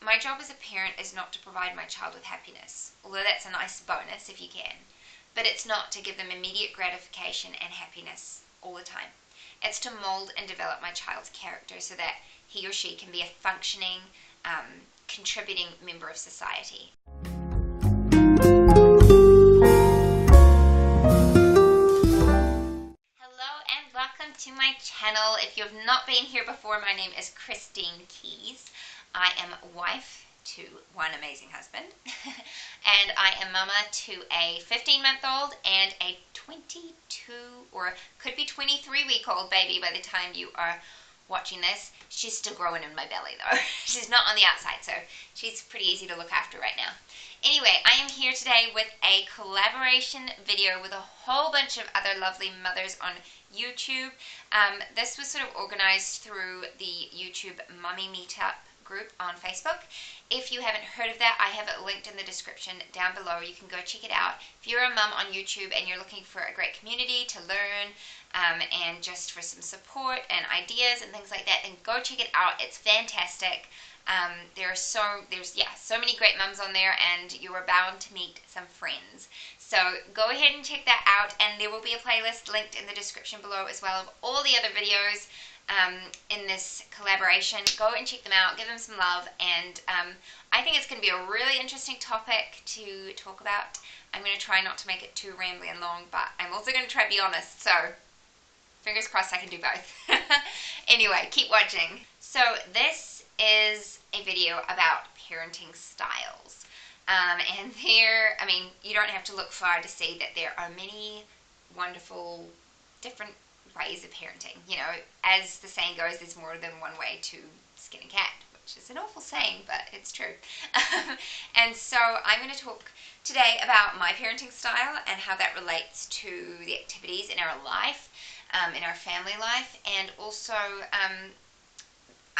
my job as a parent is not to provide my child with happiness, although that's a nice bonus if you can, but it's not to give them immediate gratification and happiness all the time. It's to mold and develop my child's character so that he or she can be a functioning, contributing member of society. Welcome to my channel. If you have not been here before, my name is Christine Keys. I am wife to one amazing husband, and I am mama to a 15-month-old and a 22 or could be 23-week-old baby by the time you are watching this. She's still growing in my belly though. She's not on the outside, so she's pretty easy to look after right now. Anyway, I am here today with a collaboration video with a whole bunch of other lovely mothers on YouTube. This was sort of organized through the YouTube Mummy Meetup group on Facebook. If you haven't heard of that, I have it linked in the description down below. You can go check it out. If you're a mum on YouTube and you're looking for a great community to learn and just for some support and ideas and things like that, then go check it out. It's fantastic. There's so many great mums on there, and you are bound to meet some friends. So go ahead and check that out, and there will be a playlist linked in the description below as well of all the other videos in this collaboration. Go and check them out, give them some love, and I think it's going to be a really interesting topic to talk about. I'm going to try not to make it too rambly and long, but I'm also going to try to be honest, so fingers crossed I can do both. Anyway, keep watching. So this is a video about parenting styles. And you don't have to look far to see that there are many wonderful different ways of parenting. You know, as the saying goes, there's more than one way to skin a cat, which is an awful saying, but it's true. And so I'm going to talk today about my parenting style and how that relates to the activities in our life, in our family life, and also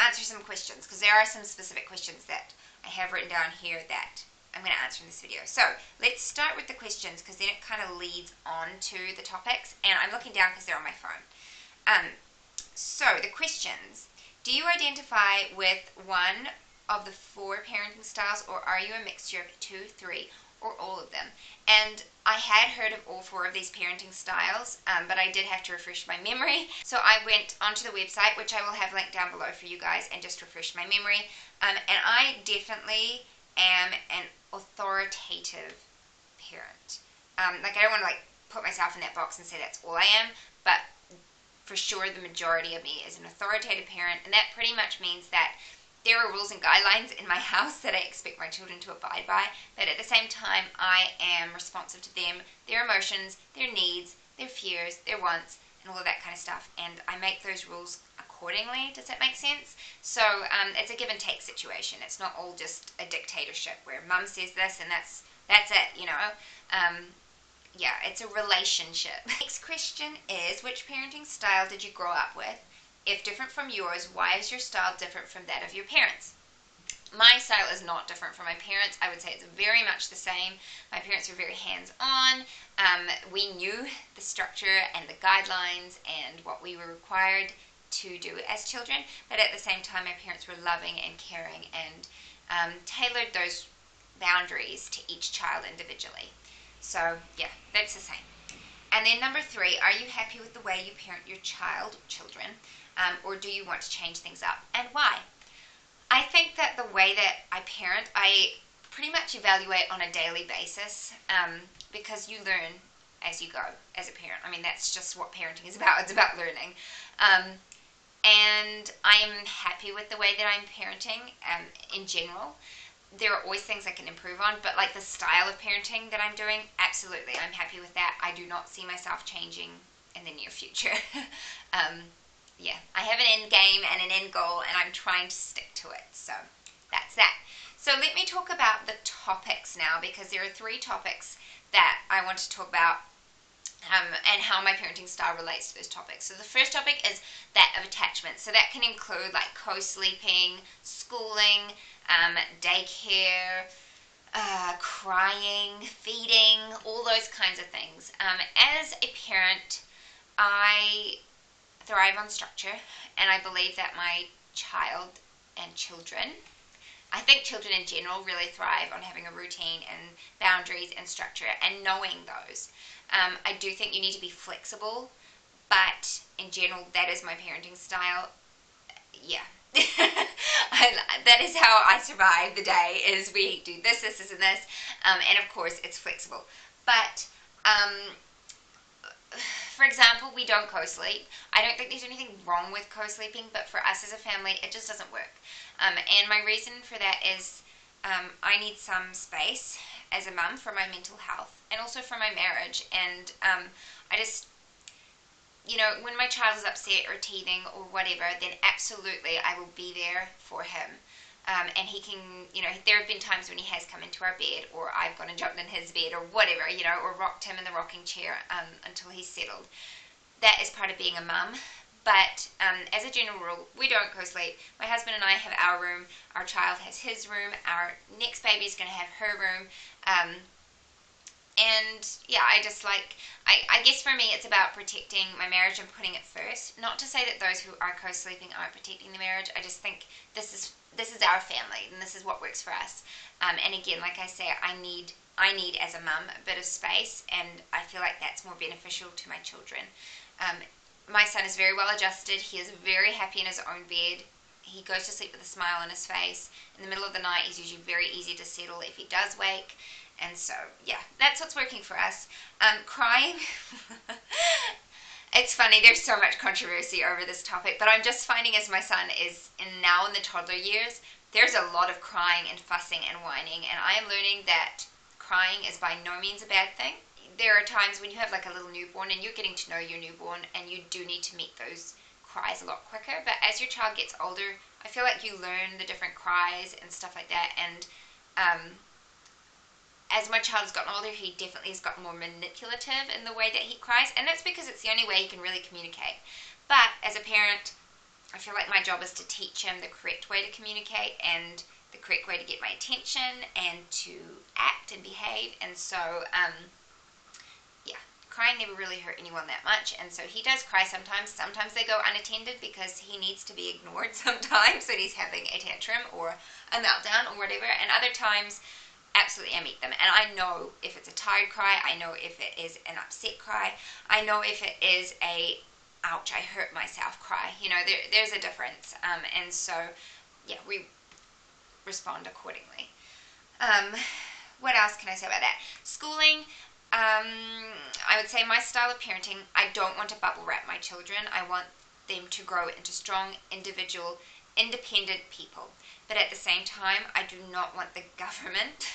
answer some questions, because there are some specific questions that I have written down here that I'm going to answer in this video. So let's start with the questions, because then it kind of leads on to the topics, and I'm looking down because they're on my phone. So the questions: do you identify with one of the 4 parenting styles, or are you a mixture of 2, 3, or all of them? And I had heard of all 4 of these parenting styles, but I did have to refresh my memory. So I went onto the website, which I will have linked down below for you guys, and just refresh my memory. And I definitely am an authoritative parent. I don't want to put myself in that box and say that's all I am, but for sure the majority of me is an authoritative parent, and that pretty much means that there are rules and guidelines in my house that I expect my children to abide by, but at the same time I am responsive to them, their emotions, their needs, their fears, their wants, and all of that kind of stuff, and I make those rules accordingly. Does that make sense? So it's a give and take situation. It's not all just a dictatorship where mum says this and that's it, you know. Yeah, it's a relationship. Next question is, which parenting style did you grow up with? If different from yours, why is your style different from that of your parents? My style is not different from my parents. I would say it's very much the same. My parents were very hands-on. We knew the structure and the guidelines and what we were required to do as children, but at the same time my parents were loving and caring and tailored those boundaries to each child individually. So yeah, that's the same. And then number 3, are you happy with the way you parent your children, or do you want to change things up, and why? I think that the way that I parent, I pretty much evaluate on a daily basis, because you learn as you go as a parent. I mean, that's just what parenting is about. It's about learning. And I am happy with the way that I'm parenting in general. There are always things I can improve on, but the style of parenting that I'm doing, absolutely, I'm happy with that. I do not see myself changing in the near future. Yeah, I have an end game and an end goal, and I'm trying to stick to it. So that's that. So let me talk about the topics now, because there are 3 topics that I want to talk about, and how my parenting style relates to those topics. So the first topic is that of attachment. So that can include co-sleeping, schooling, daycare, crying, feeding, all those kinds of things. As a parent, I thrive on structure, and I believe that my child and children, I think children in general really thrive on having a routine and boundaries and structure and knowing those. I do think you need to be flexible, but in general, that is my parenting style. Yeah. That is how I survive the day, is we do this, and this, and of course it's flexible. But for example, we don't co-sleep. I don't think there's anything wrong with co-sleeping, but for us as a family, it just doesn't work. And my reason for that is I need some space as a mum for my mental health and also for my marriage. And I just, when my child is upset or teething or whatever, then absolutely I will be there for him. And he can, there have been times when he has come into our bed, or I've gone and jumped in his bed, or whatever, or rocked him in the rocking chair until he's settled. That is part of being a mum. But as a general rule, we don't co-sleep. My husband and I have our room. Our child has his room. Our next baby is going to have her room. And yeah, I guess for me it's about protecting my marriage and putting it first. Not to say that those who are co-sleeping aren't protecting the marriage. I just think this is our family and this is what works for us. And again, like I say, I need as a mum a bit of space, and I feel like that's more beneficial to my children. My son is very well adjusted. He is very happy in his own bed. He goes to sleep with a smile on his face. In the middle of the night, he's usually very easy to settle if he does wake. And so, yeah, that's what's working for us. Crying. It's funny, there's so much controversy over this topic, but I'm just finding as my son is now in the toddler years, there's a lot of crying and fussing and whining, and I am learning that crying is by no means a bad thing. There are times when you have like a little newborn and you're getting to know your newborn, and you do need to meet those cries a lot quicker, but as your child gets older, I feel like you learn the different cries and stuff like that, and as my child has gotten older, he definitely has gotten more manipulative in the way that he cries, and that's because it's the only way he can really communicate. But as a parent, I feel like my job is to teach him the correct way to communicate and the correct way to get my attention and to act and behave. And so, yeah, crying never really hurt anyone that much, and so he does cry sometimes. Sometimes they go unattended because he needs to be ignored sometimes, and he's having a tantrum or a meltdown or whatever, and other times absolutely I meet them, and I know if it's a tired cry, I know if it is an upset cry, I know if it is a ouch, I hurt myself cry. There's a difference, and so yeah, we respond accordingly. What else can I say about that? Schooling, I would say my style of parenting, I don't want to bubble wrap my children. I want them to grow into strong, individual, independent people. But at the same time, I do not want the government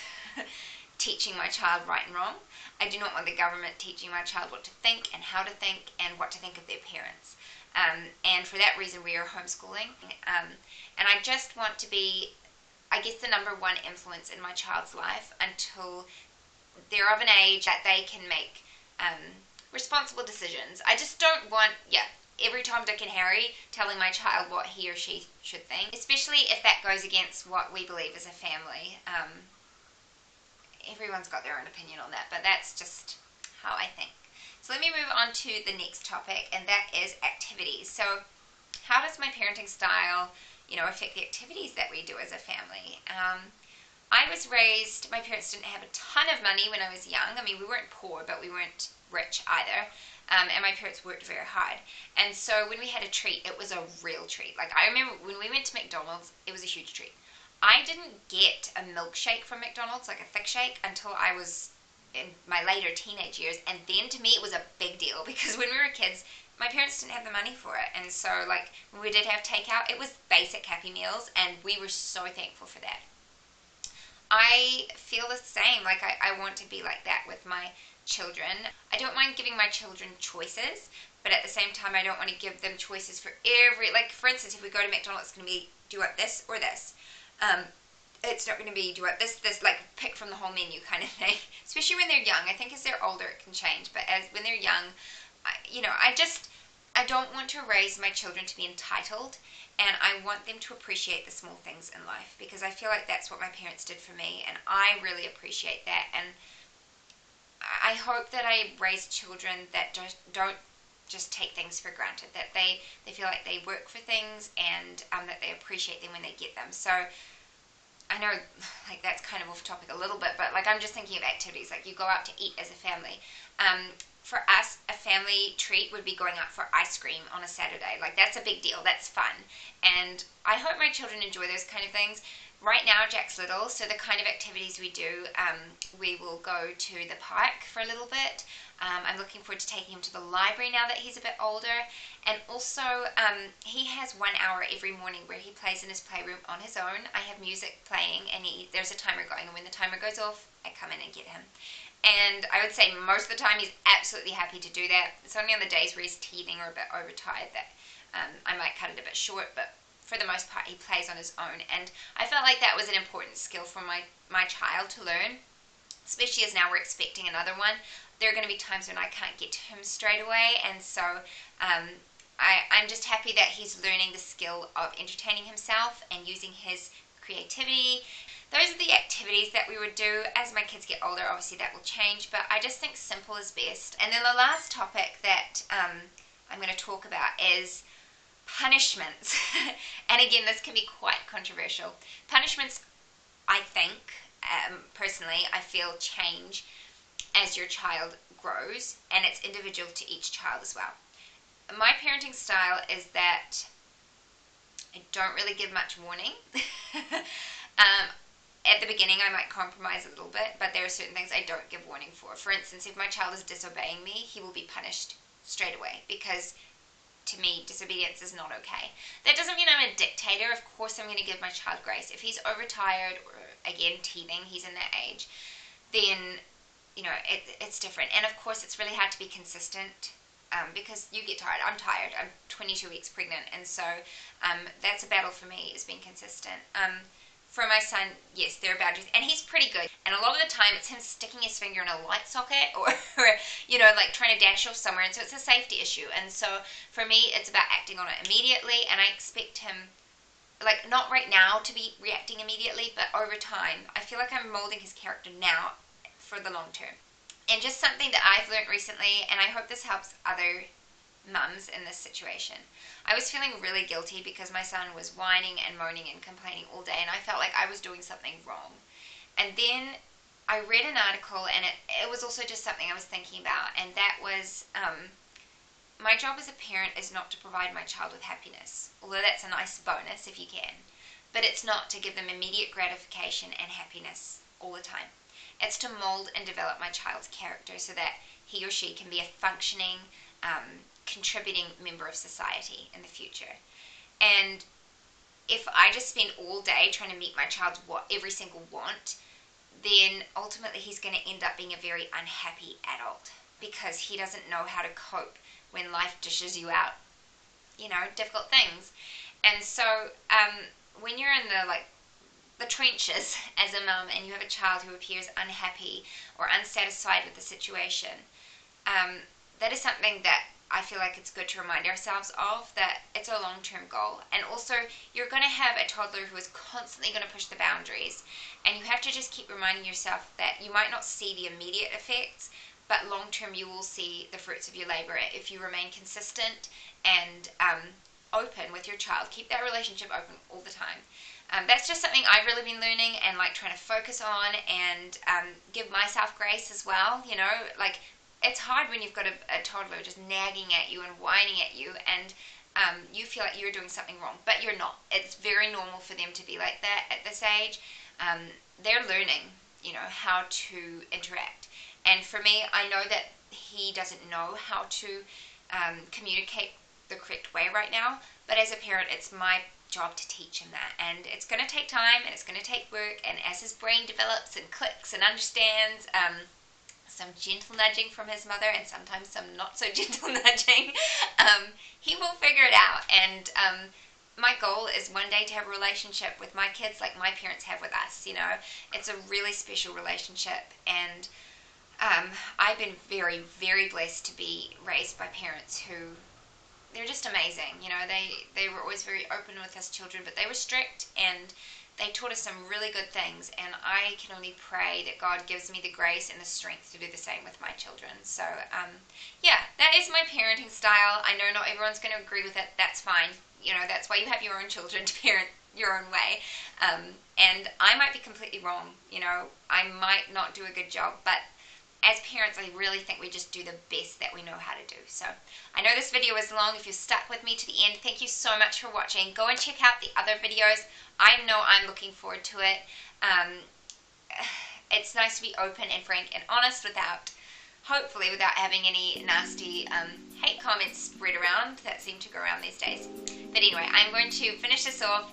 teaching my child right and wrong. I do not want the government teaching my child what to think and how to think and what to think of their parents. And for that reason, we are homeschooling. And I just want to be, I guess, the number one influence in my child's life until they're of an age that they can make responsible decisions. I just don't want, every Tom, Dick, and Harry telling my child what he or she should think, especially if that goes against what we believe as a family. Everyone's got their own opinion on that, but that's just how I think. So let me move on to the next topic, and that is activities. So how does my parenting style, affect the activities that we do as a family? I was raised, my parents didn't have a ton of money when I was young. I mean, we weren't poor, but we weren't rich either. And my parents worked very hard. And so when we had a treat, it was a real treat. Like, I remember when we went to McDonald's, it was a huge treat. I didn't get a milkshake from McDonald's, like a thick shake, until I was in my later teenage years. And then to me, it was a big deal because when we were kids, my parents didn't have the money for it. And so, like, when we did have takeout, it was basic Happy Meals, and we were so thankful for that. I feel the same. Like, I want to be like that with my children. I don't mind giving my children choices, but at the same time, I don't want to give them choices for like, for instance, if we go to McDonald's, it's going to be, do you want this or this? It's not going to be, do you want this, like, pick from the whole menu kind of thing, especially when they're young. I think as they're older, it can change, but when they're young, I don't want to raise my children to be entitled, and I want them to appreciate the small things in life, because I feel like that's what my parents did for me, and I really appreciate that. And I hope that I raise children that don't just take things for granted, that they feel like they work for things, and that they appreciate them when they get them. So I I know, like, that's kind of off topic a little bit, but like, I'm just thinking of activities like you go out to eat as a family. For us, a family treat would be going out for ice cream on a Saturday. Like, that's a big deal. That's fun. And I hope my children enjoy those kind of things. Right now, Jack's little, so the kind of activities we do, we will go to the park for a little bit. I'm looking forward to taking him to the library now that he's a bit older. And also, he has 1 hour every morning where he plays in his playroom on his own. I have music playing, and there's a timer going, and when the timer goes off, I come in and get him. And I would say most of the time he's absolutely happy to do that. It's only on the days where he's teething or a bit overtired that I might cut it a bit short, but for the most part he plays on his own. And I felt like that was an important skill for my child to learn, especially as now we're expecting another one. There are going to be times when I can't get to him straight away, and so I'm just happy that he's learning the skill of entertaining himself and using his creativity. Those are the activities that we would do. As my kids get older, obviously that will change, but I just think simple is best. And then the last topic that I'm going to talk about is punishments. And again, this can be quite controversial. Punishments, I think, personally, I feel change as your child grows, and it's individual to each child as well. My parenting style is that I don't really give much warning. At the beginning, I might compromise a little bit, but there are certain things I don't give warning for. For instance, if my child is disobeying me, he will be punished straight away, because to me, disobedience is not okay. That doesn't mean I'm a dictator. Of course, I'm going to give my child grace. If he's overtired or, again, teething, he's in that age, then, you know, it's different. And of course, it's really hard to be consistent because you get tired. I'm tired. I'm 22 weeks pregnant, and so that's a battle for me, is being consistent. For my son, yes, there are boundaries, and he's pretty good. And a lot of the time, it's him sticking his finger in a light socket, or you know, like trying to dash off somewhere, and so it's a safety issue. And so for me, it's about acting on it immediately, and I expect him, like, not right now to be reacting immediately, but over time. I feel like I'm molding his character now for the long term. And just something that I've learned recently, and I hope this helps other mums in this situation. I was feeling really guilty because my son was whining and moaning and complaining all day, and I felt like I was doing something wrong. And then I read an article, and it was also just something I was thinking about, and that was my job as a parent is not to provide my child with happiness, although that's a nice bonus if you can, but it's not to give them immediate gratification and happiness all the time. It's to mold and develop my child's character so that he or she can be a functioning, contributing member of society in the future. And if I just spend all day trying to meet my child's every single want, then ultimately he's going to end up being a very unhappy adult, because he doesn't know how to cope when life dishes you out, you know, difficult things. And so when you're in the trenches as a mum, and you have a child who appears unhappy or unsatisfied with the situation, that is something that I feel like it's good to remind ourselves of, that it's a long-term goal. And also, you're going to have a toddler who is constantly going to push the boundaries, and you have to just keep reminding yourself that you might not see the immediate effects, but long-term you will see the fruits of your labor if you remain consistent and open with your child. Keep that relationship open all the time. That's just something I've really been learning and like trying to focus on, and give myself grace as well. You know, like, it's hard when you've got a toddler just nagging at you and whining at you, and you feel like you're doing something wrong, but you're not. It's very normal for them to be like that at this age. They're learning, you know, how to interact. And for me, I know that he doesn't know how to communicate the correct way right now, but as a parent, it's my job to teach him that. And it's going to take time, and it's going to take work, and as his brain develops and clicks and understands, some gentle nudging from his mother and sometimes some not so gentle nudging, he will figure it out. And my goal is one day to have a relationship with my kids like my parents have with us. You know, it's a really special relationship, and I've been very, very blessed to be raised by parents who, they're just amazing. You know, they were always very open with us children, but they were strict, and they taught us some really good things, and I can only pray that God gives me the grace and the strength to do the same with my children. So, yeah, that is my parenting style. I know not everyone's going to agree with it. That's fine. You know, that's why you have your own children to parent your own way. And I might be completely wrong, you know, I might not do a good job, but as parents, I really think we just do the best that we know how to do. So I know this video is long. If you're stuck with me to the end, thank you so much for watching. Go and check out the other videos. I know I'm looking forward to it. It's nice to be open and frank and honest hopefully without having any nasty hate comments spread around that seem to go around these days. But anyway, I'm going to finish this off.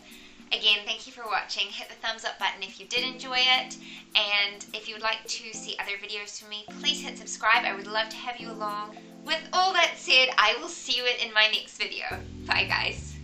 Again, thank you for watching. Hit the thumbs up button if you did enjoy it. And if you would like to see other videos from me, please hit subscribe. I would love to have you along. With all that said, I will see you in my next video. Bye, guys.